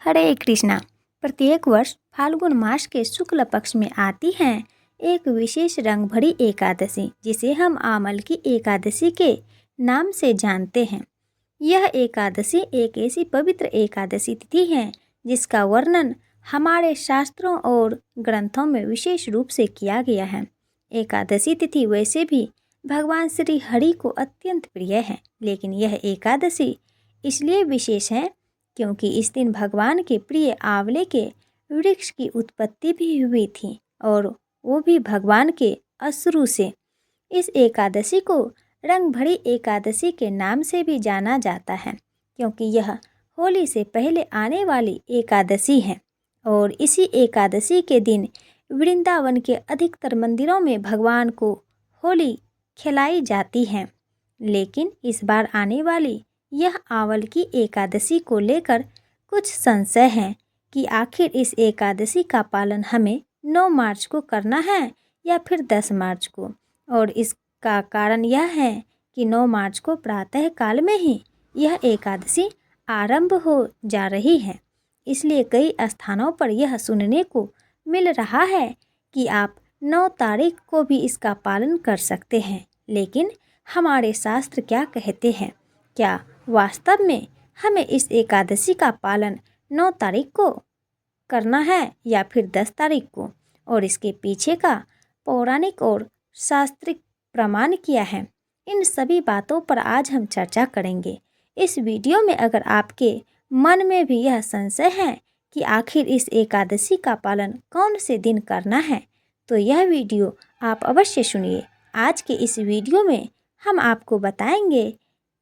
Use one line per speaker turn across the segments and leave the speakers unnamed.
हरे कृष्णा। प्रत्येक वर्ष फाल्गुन मास के शुक्ल पक्ष में आती है एक विशेष रंग भरी एकादशी, जिसे हम आमल की एकादशी के नाम से जानते हैं। यह एकादशी एक ऐसी पवित्र एकादशी तिथि है जिसका वर्णन हमारे शास्त्रों और ग्रंथों में विशेष रूप से किया गया है। एकादशी तिथि वैसे भी भगवान श्री हरि को अत्यंत प्रिय है, लेकिन यह एकादशी इसलिए विशेष है क्योंकि इस दिन भगवान के प्रिय आंवले के वृक्ष की उत्पत्ति भी हुई थी, और वो भी भगवान के अश्रु से। इस एकादशी को रंग भरी एकादशी के नाम से भी जाना जाता है क्योंकि यह होली से पहले आने वाली एकादशी है, और इसी एकादशी के दिन वृंदावन के अधिकतर मंदिरों में भगवान को होली खिलाई जाती है। लेकिन इस बार आने वाली यह आंवल की एकादशी को लेकर कुछ संशय है कि आखिर इस एकादशी का पालन हमें 9 मार्च को करना है या फिर 10 मार्च को। और इसका कारण यह है कि 9 मार्च को प्रातः काल में ही यह एकादशी आरंभ हो जा रही है, इसलिए कई स्थानों पर यह सुनने को मिल रहा है कि आप 9 तारीख को भी इसका पालन कर सकते हैं। लेकिन हमारे शास्त्र क्या कहते हैं? क्या वास्तव में हमें इस एकादशी का पालन 9 तारीख को करना है या फिर 10 तारीख को, और इसके पीछे का पौराणिक और शास्त्रिक प्रमाण क्या है? इन सभी बातों पर आज हम चर्चा करेंगे। इस वीडियो में अगर आपके मन में भी यह संशय है कि आखिर इस एकादशी का पालन कौन से दिन करना है, तो यह वीडियो आप अवश्य सुनिए। आज के इस वीडियो में हम आपको बताएंगे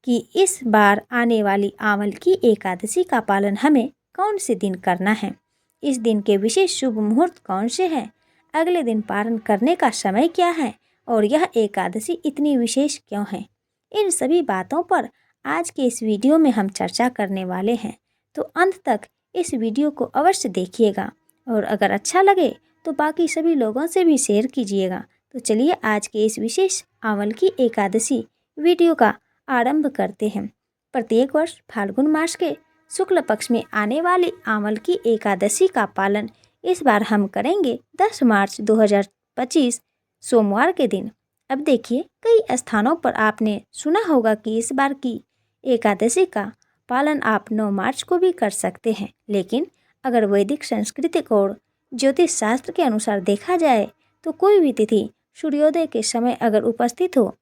कि इस बार आने वाली आंवल की एकादशी का पालन हमें कौन से दिन करना है, इस दिन के विशेष शुभ मुहूर्त कौन से हैं, अगले दिन पारण करने का समय क्या है, और यह एकादशी इतनी विशेष क्यों है। इन सभी बातों पर आज के इस वीडियो में हम चर्चा करने वाले हैं, तो अंत तक इस वीडियो को अवश्य देखिएगा, और अगर अच्छा लगे तो बाकी सभी लोगों से भी शेयर कीजिएगा। तो चलिए आज के इस विशेष आंवल की एकादशी वीडियो का आरंभ करते हैं। प्रत्येक वर्ष फाल्गुन मास के शुक्ल पक्ष में आने वाली आंवल की एकादशी का पालन इस बार हम करेंगे 10 मार्च 2025 सोमवार के दिन। अब देखिए, कई स्थानों पर आपने सुना होगा कि इस बार की एकादशी का पालन आप 9 मार्च को भी कर सकते हैं, लेकिन अगर वैदिक सांस्कृतिक और ज्योतिष शास्त्र के अनुसार देखा जाए तो कोई भी तिथि सूर्योदय के समय अगर उपस्थित हो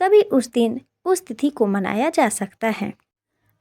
तभी उस दिन उस तिथि को मनाया जा सकता है।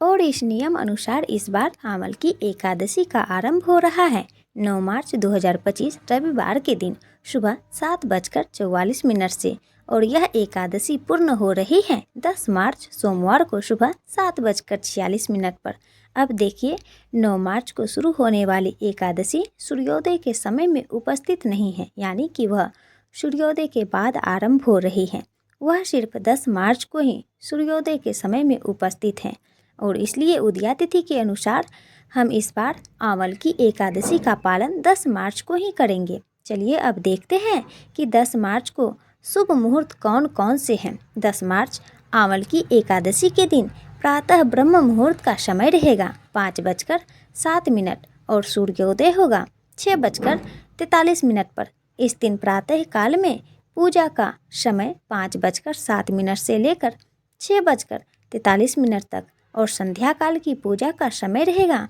और इस नियम अनुसार इस बार आंवल की एकादशी का आरंभ हो रहा है 9 मार्च 2025 रविवार के दिन सुबह 7:44 से, और यह एकादशी पूर्ण हो रही है 10 मार्च सोमवार को सुबह 7:46 पर। अब देखिए, 9 मार्च को शुरू होने वाली एकादशी सूर्योदय के समय में उपस्थित नहीं है, यानी कि वह सूर्योदय के बाद आरंभ हो रही है। वह सिर्फ 10 मार्च को ही सूर्योदय के समय में उपस्थित है, और इसलिए उदया तिथि के अनुसार हम इस बार आंवल की एकादशी का पालन 10 मार्च को ही करेंगे। चलिए अब देखते हैं कि 10 मार्च को शुभ मुहूर्त कौन कौन से हैं। 10 मार्च आंवल की एकादशी के दिन प्रातः ब्रह्म मुहूर्त का समय रहेगा 5:07 और सूर्योदय होगा 6:43 पर। इस दिन प्रातः काल में पूजा का समय 5:07 से लेकर 6:43 तक, और संध्या काल की पूजा का समय रहेगा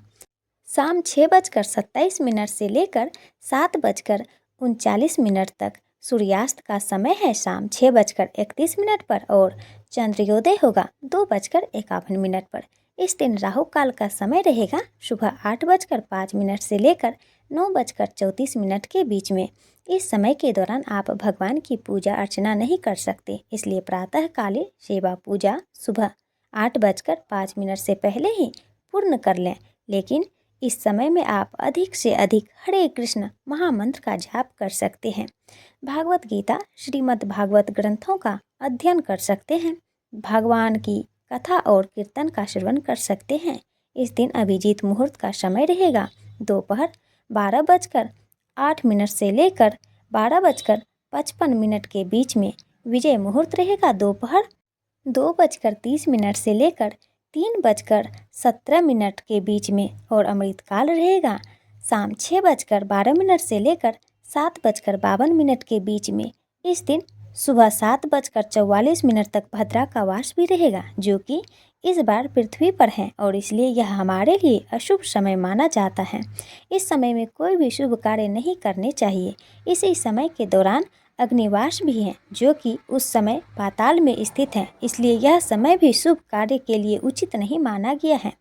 शाम 6:27 से लेकर 7:39 तक। सूर्यास्त का समय है शाम 6:31 पर, और चंद्रोदय होगा 2:51 पर। इस दिन राहु काल का समय रहेगा सुबह 8:05 से लेकर 9:34 के बीच में। इस समय के दौरान आप भगवान की पूजा अर्चना नहीं कर सकते, इसलिए प्रातः काले सेवा पूजा सुबह 8:05 से पहले ही पूर्ण कर लें। लेकिन इस समय में आप अधिक से अधिक हरे कृष्ण महामंत्र का जाप कर सकते हैं, भागवत गीता श्रीमद् भागवत ग्रंथों का अध्ययन कर सकते हैं, भगवान की कथा और कीर्तन का श्रवण कर सकते हैं। इस दिन अभिजीत मुहूर्त का समय रहेगा दोपहर 12:08 से लेकर 12:55 के बीच में। विजय मुहूर्त रहेगा दोपहर 2:30 से लेकर 3:17 के बीच में और अमृतकाल रहेगा शाम 6:12 से लेकर 7:52 के बीच में। इस दिन सुबह 7:44 तक भद्रा का वास भी रहेगा, जो कि इस बार पृथ्वी पर है और इसलिए यह हमारे लिए अशुभ समय माना जाता है। इस समय में कोई भी शुभ कार्य नहीं करने चाहिए। इसी समय के दौरान अग्निवास भी है, जो कि उस समय पाताल में स्थित है, इसलिए यह समय भी शुभ कार्य के लिए उचित नहीं माना गया है।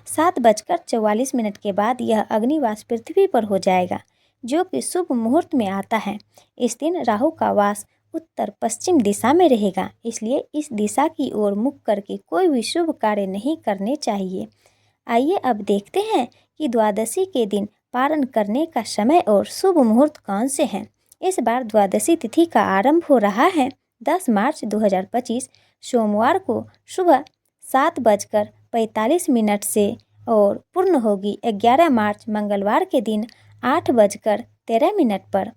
7:44 के बाद यह अग्निवास पृथ्वी पर हो जाएगा, जो कि शुभ मुहूर्त में आता है। इस दिन राहु का वास उत्तर पश्चिम दिशा में रहेगा, इसलिए इस दिशा की ओर मुख करके कोई भी शुभ कार्य नहीं करने चाहिए। आइए अब देखते हैं कि द्वादशी के दिन पारण करने का समय और शुभ मुहूर्त कौन से हैं। इस बार द्वादशी तिथि का आरंभ हो रहा है 10 मार्च 2025 सोमवार को सुबह 7:45 से और पूर्ण होगी 11 मार्च मंगलवार के दिन 8:13 पर।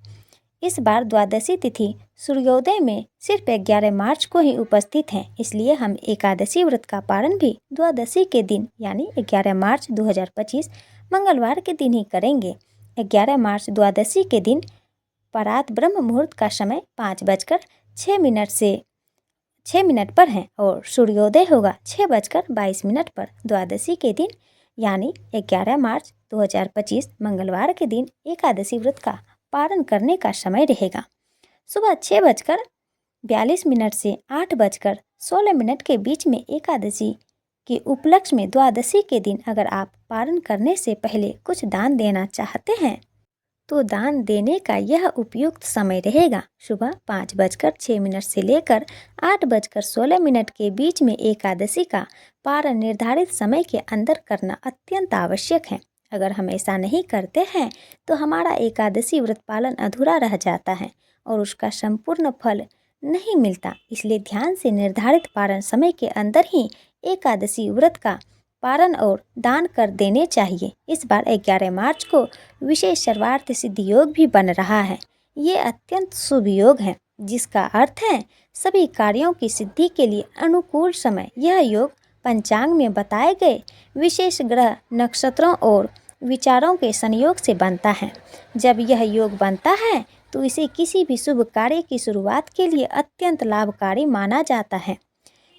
इस बार द्वादशी तिथि सूर्योदय में सिर्फ 11 मार्च को ही उपस्थित है, इसलिए हम एकादशी व्रत का पारण भी द्वादशी के दिन यानी 11 मार्च 2025 मंगलवार के दिन ही करेंगे। 11 मार्च द्वादशी के दिन परात ब्रह्म मुहूर्त का समय 5:06 पर है और सूर्योदय होगा 6:22 पर। द्वादशी के दिन यानी 11 मार्च 2025 मंगलवार के दिन एकादशी व्रत का पारण करने का समय रहेगा सुबह 6:42 से 8:16 के बीच में। एकादशी के उपलक्ष्य में द्वादशी के दिन अगर आप पारण करने से पहले कुछ दान देना चाहते हैं तो दान देने का यह उपयुक्त समय रहेगा सुबह 5:06 से लेकर 8:16 के बीच में। एकादशी का पारण निर्धारित समय के अंदर करना अत्यंत आवश्यक है। अगर हम ऐसा नहीं करते हैं तो हमारा एकादशी व्रत पालन अधूरा रह जाता है और उसका संपूर्ण फल नहीं मिलता। इसलिए ध्यान से निर्धारित पारण समय के अंदर ही एकादशी व्रत का पारण और दान कर देने चाहिए। इस बार 11 मार्च को विशेष सर्वार्थ सिद्धि योग भी बन रहा है। ये अत्यंत शुभ योग है, जिसका अर्थ है सभी कार्यों की सिद्धि के लिए अनुकूल समय। यह योग पंचांग में बताए गए विशेष ग्रह, नक्षत्रों और विचारों के संयोग से बनता है। जब यह योग बनता है तो इसे किसी भी शुभ कार्य की शुरुआत के लिए अत्यंत लाभकारी माना जाता है।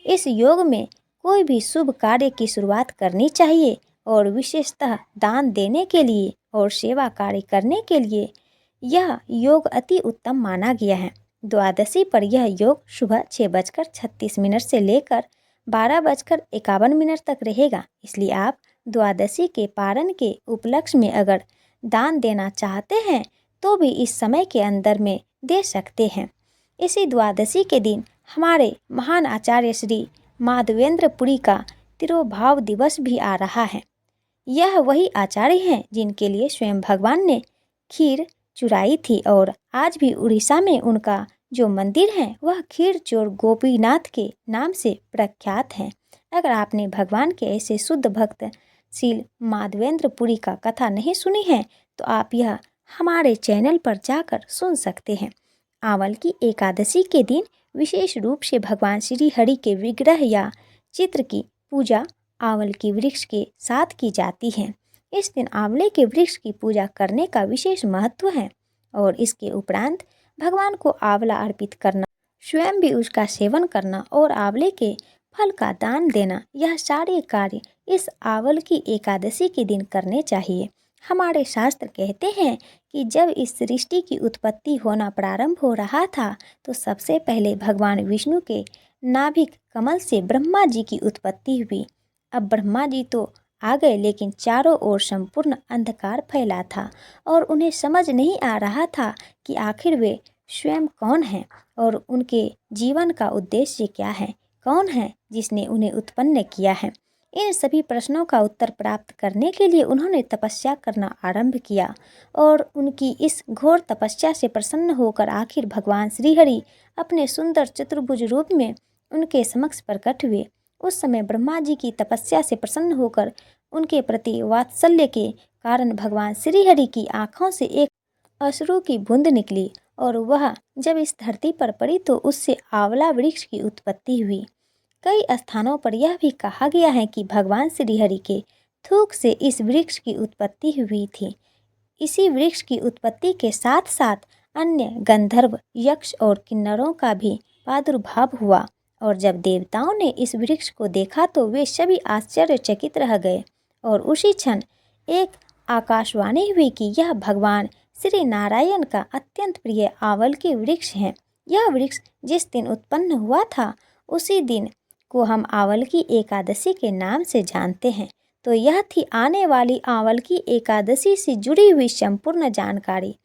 इस योग में कोई भी शुभ कार्य की शुरुआत करनी चाहिए और विशेषतः दान देने के लिए और सेवा कार्य करने के लिए यह योग अति उत्तम माना गया है। द्वादशी पर यह योग सुबह 6:36 से लेकर 12:51 तक रहेगा, इसलिए आप द्वादशी के पारण के उपलक्ष्य में अगर दान देना चाहते हैं तो भी इस समय के अंदर में दे सकते हैं। इसी द्वादशी के दिन हमारे महान आचार्य श्री माधवेंद्र पुरी का तिरोभाव दिवस भी आ रहा है। यह वही आचार्य हैं जिनके लिए स्वयं भगवान ने खीर चुराई थी और आज भी उड़ीसा में उनका जो मंदिर है वह खीर चोर गोपीनाथ के नाम से प्रख्यात है। अगर आपने भगवान के ऐसे शुद्ध भक्त श्री माधवेंद्र पुरी का कथा नहीं सुनी है तो आप यह हमारे चैनल पर जाकर सुन सकते हैं। आंवल की एकादशी के दिन विशेष रूप से भगवान श्री हरि के विग्रह या चित्र की पूजा आंवल की वृक्ष के साथ की जाती है। इस दिन आंवले के वृक्ष की पूजा करने का विशेष महत्व है और इसके उपरांत भगवान को आंवला अर्पित करना, स्वयं भी उसका सेवन करना और आंवले के फल का दान देना, यह सारे कार्य इस आंवल की एकादशी के दिन करने चाहिए। हमारे शास्त्र कहते हैं कि जब इस सृष्टि की उत्पत्ति होना प्रारंभ हो रहा था तो सबसे पहले भगवान विष्णु के नाभिक कमल से ब्रह्मा जी की उत्पत्ति हुई। अब ब्रह्मा जी तो आ गए, लेकिन चारों ओर संपूर्ण अंधकार फैला था और उन्हें समझ नहीं आ रहा था कि आखिर वे स्वयं कौन हैं और उनके जीवन का उद्देश्य क्या है, कौन है जिसने उन्हें उत्पन्न किया है। इन सभी प्रश्नों का उत्तर प्राप्त करने के लिए उन्होंने तपस्या करना आरंभ किया और उनकी इस घोर तपस्या से प्रसन्न होकर आखिर भगवान श्रीहरि अपने सुंदर चतुर्भुज रूप में उनके समक्ष प्रकट हुए। उस समय ब्रह्मा जी की तपस्या से प्रसन्न होकर उनके प्रति वात्सल्य के कारण भगवान श्रीहरि की आँखों से एक अश्रु की बूंद निकली और वह जब इस धरती पर पड़ी तो उससे आंवला वृक्ष की उत्पत्ति हुई। कई स्थानों पर यह भी कहा गया है कि भगवान श्रीहरि के थूक से इस वृक्ष की उत्पत्ति हुई थी। इसी वृक्ष की उत्पत्ति के साथ साथ अन्य गंधर्व, यक्ष और किन्नरों का भी प्रादुर्भाव हुआ और जब देवताओं ने इस वृक्ष को देखा तो वे सभी आश्चर्यचकित रह गए और उसी क्षण एक आकाशवाणी हुई कि यह भगवान श्री नारायण का अत्यंत प्रिय आंवल के वृक्ष हैं। यह वृक्ष जिस दिन उत्पन्न हुआ था उसी दिन को हम आंवल की एकादशी के नाम से जानते हैं। तो यह थी आने वाली आंवल की एकादशी से जुड़ी हुई संपूर्ण जानकारी।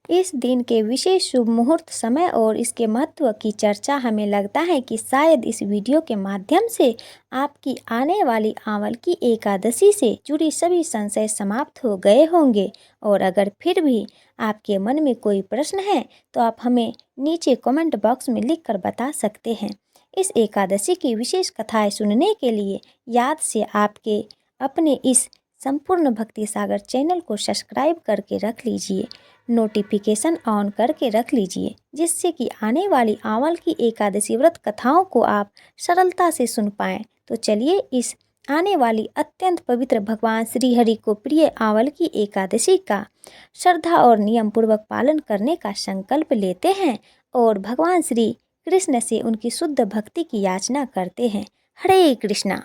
इस दिन के विशेष शुभ मुहूर्त, समय और इसके महत्व की चर्चा हमें लगता है कि शायद इस वीडियो के माध्यम से आपकी आने वाली आंवल की एकादशी से जुड़ी सभी संशय समाप्त हो गए होंगे। और अगर फिर भी आपके मन में कोई प्रश्न है तो आप हमें नीचे कमेंट बॉक्स में लिख कर बता सकते हैं। इस एकादशी की विशेष कथाएं सुनने के लिए याद से आपके अपने इस संपूर्ण भक्ति सागर चैनल को सब्सक्राइब करके रख लीजिए, नोटिफिकेशन ऑन करके रख लीजिए, जिससे कि आने वाली आंवल की एकादशी व्रत कथाओं को आप सरलता से सुन पाएँ। तो चलिए इस आने वाली अत्यंत पवित्र भगवान श्रीहरि को प्रिय आंवल की एकादशी का श्रद्धा और नियम पूर्वक पालन करने का संकल्प लेते हैं और भगवान श्री कृष्ण से उनकी शुद्ध भक्ति की याचना करते हैं। हरे कृष्णा।